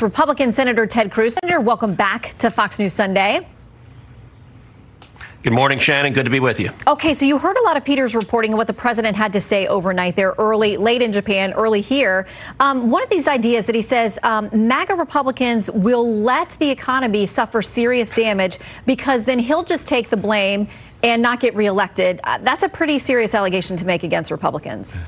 Republican Senator Ted Cruz. Senator, welcome back to Fox News Sunday. Good morning, Shannon. Good to be with you. Okay, so you heard a lot of Peters reporting what the president had to say overnight there, late in Japan, early here. One of these ideas that he says MAGA Republicans will let the economy suffer serious damage because then he'll just take the blame and not get reelected. That's a pretty serious allegation to make against Republicans.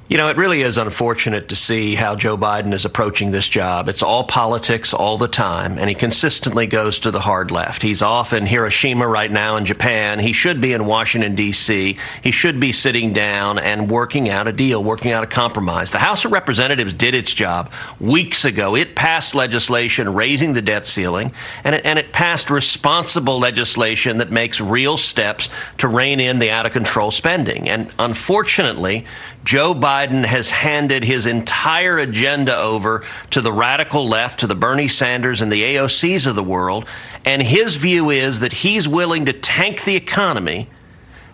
You know, it really is unfortunate to see how Joe Biden is approaching this job. It's all politics all the time, and he consistently goes to the hard left. He's off in Hiroshima right now in Japan. He should be in Washington, D.C. He should be sitting down and working out a deal, working out a compromise. The House of Representatives did its job weeks ago. It passed legislation raising the debt ceiling, and it passed responsible legislation that makes real steps to rein in the out-of-control spending. And unfortunately, Joe Biden has handed his entire agenda over to the radical left, to the Bernie Sanders and the AOCs of the world. And his view is that he's willing to tank the economy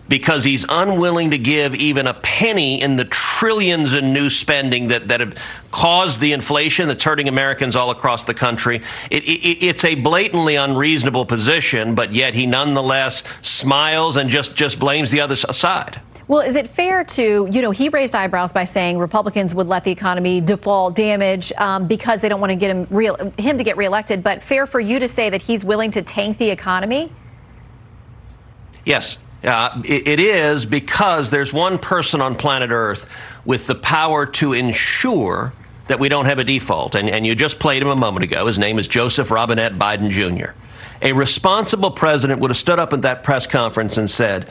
because he's unwilling to give even a penny in the trillions in new spending that have caused the inflation that's hurting Americans all across the country. It's a blatantly unreasonable position, but yet he nonetheless smiles and just blames the other side. Well, is it fair to, he raised eyebrows by saying Republicans would let the economy default damage because they don't want to get him to get reelected, but fair for you to say that he's willing to tank the economy? Yes, it is, because there's one person on planet Earth with the power to ensure that we don't have a default. And you just played him a moment ago. His name is Joseph Robinette Biden Jr. A responsible president would have stood up at that press conference and said,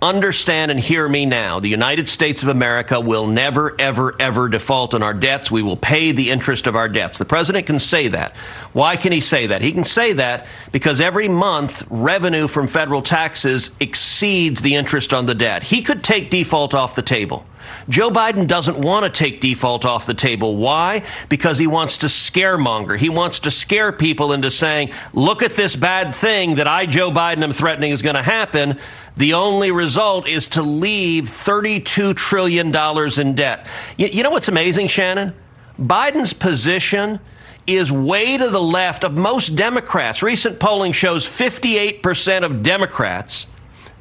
"Understand and hear me now. The United States of America will never, ever, ever default on our debts. We will pay the interest of our debts." The president can say that. Why can he say that? He can say that because every month revenue from federal taxes exceeds the interest on the debt. He could take default off the table. Joe Biden doesn't want to take default off the table. Why? Because he wants to scaremonger. He wants to scare people into saying, look at this bad thing that I, Joe Biden, am threatening is going to happen. The only result is to leave $32 trillion in debt. You know what's amazing, Shannon? Biden's position is way to the left of most Democrats. Recent polling shows 58% of Democrats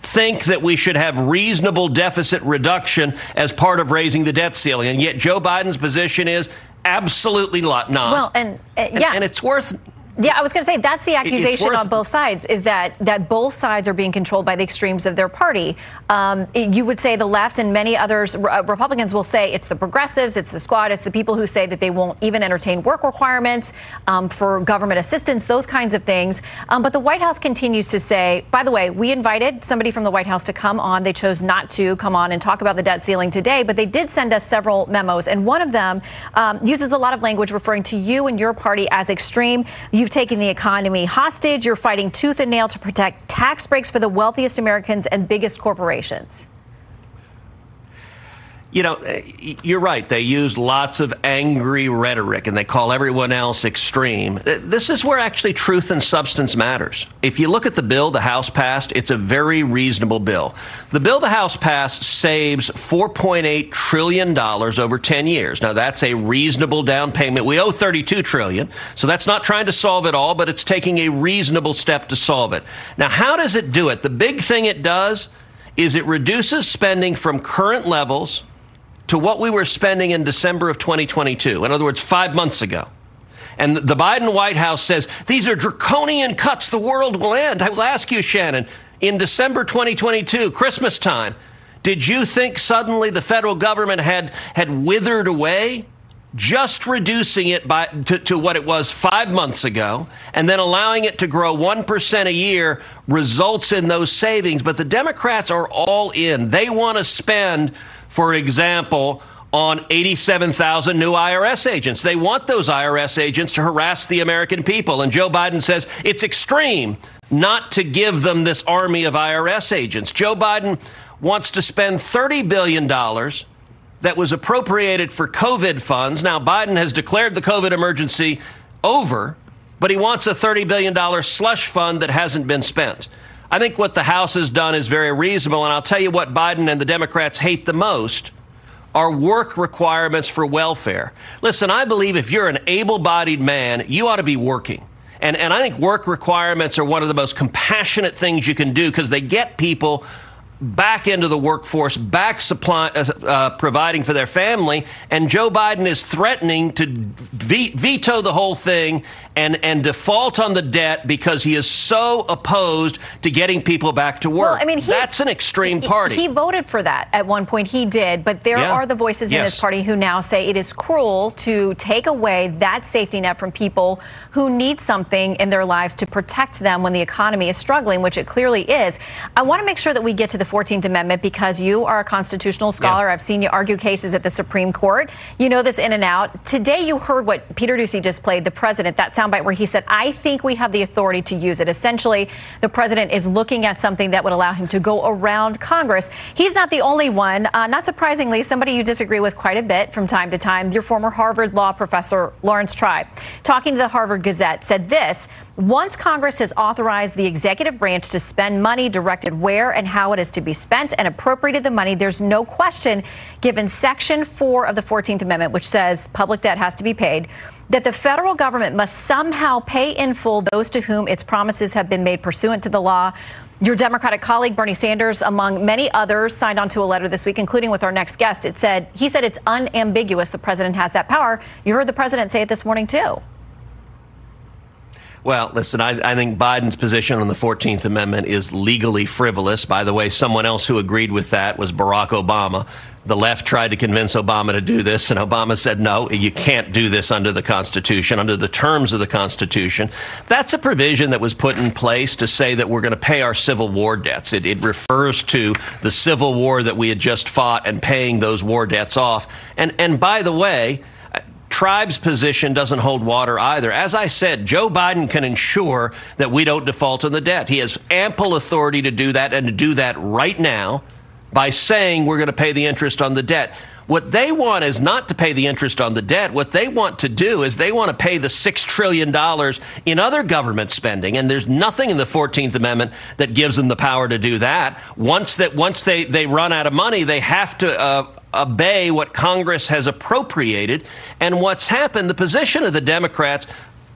think that we should have reasonable deficit reduction as part of raising the debt ceiling. And yet Joe Biden's position is absolutely not. Well, and it's worth... Yeah, I was going to say that's the accusation on both sides, is that both sides are being controlled by the extremes of their party. You would say the left and many others, Republicans will say it's the progressives, it's the squad, it's the people who say that they won't even entertain work requirements for government assistance, those kinds of things. But the White House continues to say, by the way, we invited somebody from the White House to come on. They chose not to come on and talk about the debt ceiling today, but they did send us several memos. And one of them uses a lot of language referring to you and your party as extreme. You've taken the economy hostage. You're fighting tooth and nail to protect tax breaks for the wealthiest Americans and biggest corporations. You know, you're right. They use lots of angry rhetoric and they call everyone else extreme. This is where actually truth and substance matters. If you look at the bill the House passed, it's a very reasonable bill. The bill the House passed saves $4.8 trillion over 10 years. Now, that's a reasonable down payment. We owe $32 trillion, so that's not trying to solve it all, but it's taking a reasonable step to solve it. Now, how does it do it? The big thing it does is it reduces spending from current levels to what we were spending in December of 2022. In other words, 5 months ago. And the Biden White House says, these are draconian cuts, the world will end. I will ask you, Shannon, in December 2022, Christmas time, did you think suddenly the federal government had withered away? Just reducing it to what it was 5 months ago and then allowing it to grow 1% a year results in those savings. But the Democrats are all in. They want to spend, for example, on 87,000 new IRS agents. They want those IRS agents to harass the American people. And Joe Biden says it's extreme not to give them this army of IRS agents. Joe Biden wants to spend $30 billion that was appropriated for COVID funds. Now, Biden has declared the COVID emergency over, but he wants a $30 billion slush fund that hasn't been spent. I think what the House has done is very reasonable, and I'll tell you what Biden and the Democrats hate the most are work requirements for welfare. Listen, I believe if you're an able-bodied man, you ought to be working. And I think work requirements are one of the most compassionate things you can do because they get people back into the workforce, providing for their family. And Joe Biden is threatening to veto the whole thing and default on the debt because he is so opposed to getting people back to work. Well, I mean, that's an extreme party. He voted for that at one point. He did. But there are the voices in his party who now say it is cruel to take away that safety net from people who need something in their lives to protect them when the economy is struggling, which it clearly is. I want to make sure that we get to the 14th Amendment because you are a constitutional scholar. I've seen you argue cases at the Supreme Court. You know this in and out. Today you heard what Peter Doocy just played, the president, that soundbite where he said, I think we have the authority to use it. Essentially, the president is looking at something that would allow him to go around Congress. He's not the only one. Not surprisingly, somebody you disagree with quite a bit from time to time, your former Harvard law professor, Lawrence Tribe, talking to the Harvard Gazette, said this: once Congress has authorized the executive branch to spend money, directed where and how it is to be spent, and appropriated the money, there's no question, given Section 4 of the 14th Amendment, which says public debt has to be paid, that the federal government must somehow pay in full those to whom its promises have been made pursuant to the law. Your Democratic colleague, Bernie Sanders, among many others, signed onto a letter this week, including with our next guest. He said it's unambiguous the president has that power. You heard the president say it this morning, too. Well, listen, I think Biden's position on the 14th Amendment is legally frivolous. By the way, someone else who agreed with that was Barack Obama. The left tried to convince Obama to do this, and Obama said, no, you can't do this under the Constitution, under the terms of the Constitution. That's a provision that was put in place to say that we're going to pay our Civil War debts. It refers to the Civil War that we had just fought and paying those war debts off. And by the way, Tribe's position doesn't hold water either. As I said, Joe Biden can ensure that we don't default on the debt. He has ample authority to do that and to do that right now by saying we're going to pay the interest on the debt. What they want is not to pay the interest on the debt. What they want to do is they want to pay the $6 trillion in other government spending. And there's nothing in the 14th Amendment that gives them the power to do that. Once they run out of money, they have to obey what Congress has appropriated. And what's happened, the position of the Democrats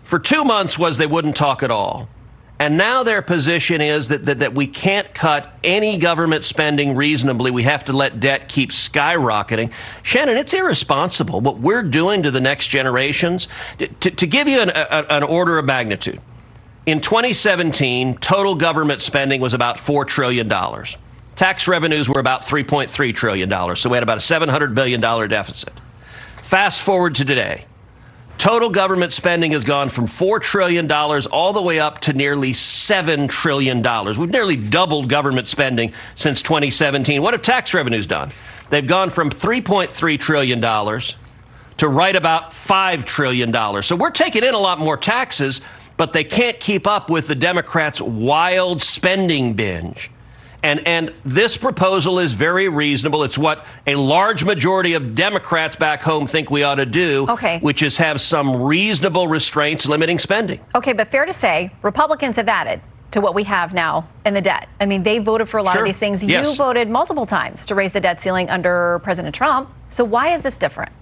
for 2 months was they wouldn't talk at all. And now their position is that we can't cut any government spending reasonably. We have to let debt keep skyrocketing. Shannon, it's irresponsible what we're doing to the next generations. To give you an order of magnitude, in 2017, total government spending was about $4 trillion. Tax revenues were about $3.3 trillion. So we had about a $700 billion deficit. Fast forward to today. Total government spending has gone from $4 trillion all the way up to nearly $7 trillion. We've nearly doubled government spending since 2017. What have tax revenues done? They've gone from $3.3 trillion to right about $5 trillion. So we're taking in a lot more taxes, but they can't keep up with the Democrats' wild spending binge. And this proposal is very reasonable. It's what a large majority of Democrats back home think we ought to do, which is have some reasonable restraints limiting spending. Okay, but fair to say, Republicans have added to what we have now in the debt. I mean, they voted for a lot of these things. Yes. You voted multiple times to raise the debt ceiling under President Trump. So why is this different?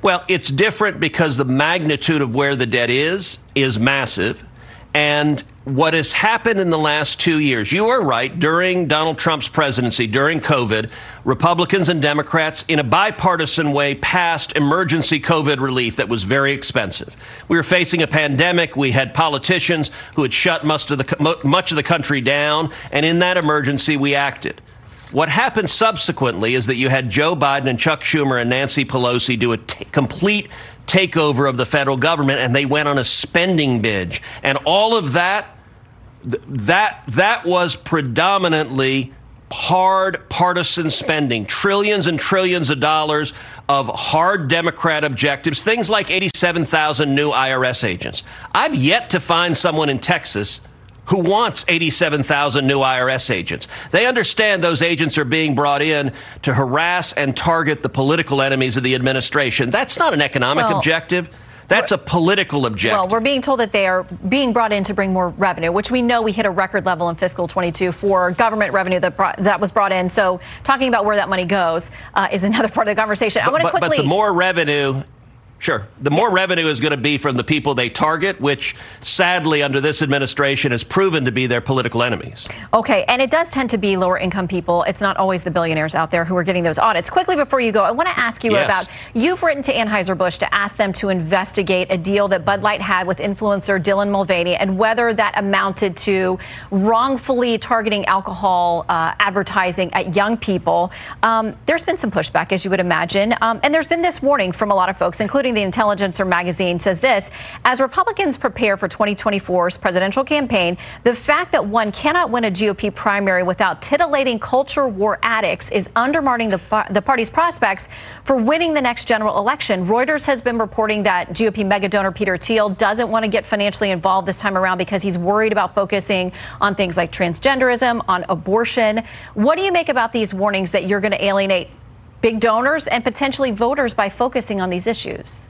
Well, it's different because the magnitude of where the debt is massive. And what has happened in the last 2 years, you are right, during Donald Trump's presidency, during COVID, Republicans and Democrats in a bipartisan way passed emergency COVID relief that was very expensive. We were facing a pandemic. We had politicians who had shut much of the country down. And in that emergency, we acted. What happened subsequently is that you had Joe Biden and Chuck Schumer and Nancy Pelosi do a complete takeover of the federal government, and they went on a spending binge. And all of that was predominantly hard partisan spending, trillions and trillions of dollars of hard Democrat objectives, things like 87,000 new IRS agents. I've yet to find someone in Texas who wants 87,000 new IRS agents. They understand those agents are being brought in to harass and target the political enemies of the administration. That's not an economic objective. That's a political objective. Well, we're being told that they are being brought in to bring more revenue, which we know we hit a record level in fiscal 22 for government revenue that was brought in. So talking about where that money goes is another part of the conversation. I want to quickly. But the more revenue. Sure. The more revenue is going to be from the people they target, which sadly under this administration has proven to be their political enemies. Okay. And it does tend to be lower income people. It's not always the billionaires out there who are getting those audits. Quickly before you go, I want to ask you about, you've written to Anheuser-Busch to ask them to investigate a deal that Bud Light had with influencer Dylan Mulvaney and whether that amounted to wrongfully targeting alcohol advertising at young people. There's been some pushback, as you would imagine. And there's been this warning from a lot of folks, including the Intelligencer magazine, says this: as Republicans prepare for 2024's presidential campaign, the fact that one cannot win a GOP primary without titillating culture war addicts is undermining the party's prospects for winning the next general election. Reuters has been reporting that GOP mega donor Peter Thiel doesn't want to get financially involved this time around because he's worried about focusing on things like transgenderism, on abortion. What do you make about these warnings that you're going to alienate big donors and potentially voters by focusing on these issues?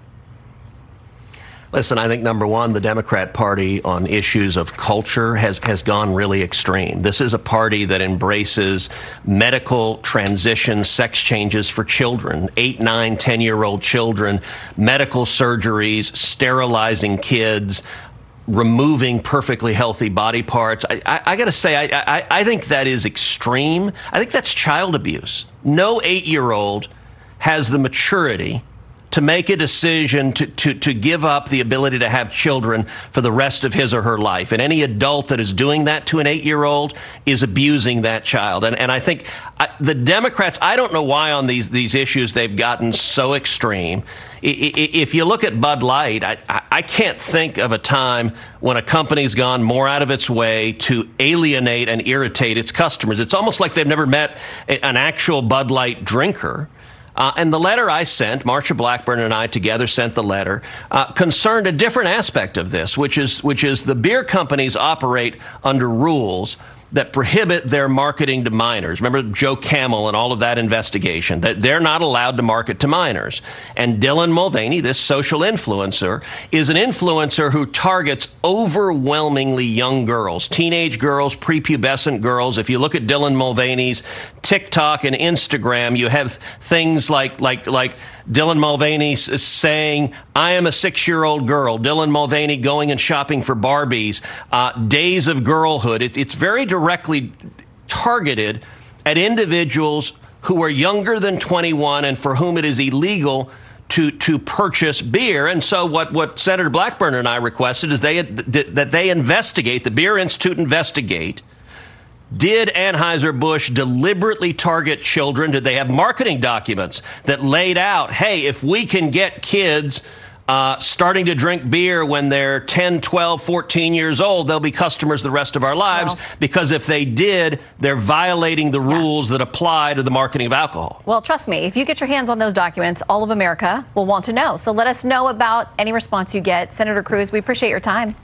Listen, I think, number one, the Democrat Party on issues of culture has gone really extreme. This is a party that embraces medical transitions, sex changes for children, 8, 9, 10-year-old children, medical surgeries, sterilizing kids, removing perfectly healthy body parts. I got to say, I think that is extreme. I think that's child abuse. No 8-year-old has the maturity to make a decision to give up the ability to have children for the rest of his or her life. And any adult that is doing that to an 8-year-old is abusing that child. And I think the Democrats, I don't know why on these issues they've gotten so extreme. If you look at Bud Light, I can't think of a time when a company's gone more out of its way to alienate and irritate its customers. It's almost like they've never met an actual Bud Light drinker. And the letter I sent, Marsha Blackburn and I together sent the letter, concerned a different aspect of this, which is the beer companies operate under rules that prohibit their marketing to minors. Remember Joe Camel and all of that investigation, that they're not allowed to market to minors. And Dylan Mulvaney, this social influencer, is an influencer who targets overwhelmingly young girls, teenage girls, prepubescent girls. If you look at Dylan Mulvaney's TikTok and Instagram, you have things like Dylan Mulvaney saying, "I am a 6-year-old girl." Dylan Mulvaney going and shopping for Barbies. Days of girlhood. It's very directly targeted at individuals who are younger than 21 and for whom it is illegal to purchase beer. And so what Senator Blackburn and I requested is that they investigate, the Beer Institute investigate, did Anheuser-Busch deliberately target children? Did they have marketing documents that laid out, hey, if we can get kids starting to drink beer when they're 10, 12, 14 years old, they'll be customers the rest of our lives, because if they did, they're violating the rules that apply to the marketing of alcohol. Well, trust me, if you get your hands on those documents, all of America will want to know. So let us know about any response you get. Senator Cruz, we appreciate your time.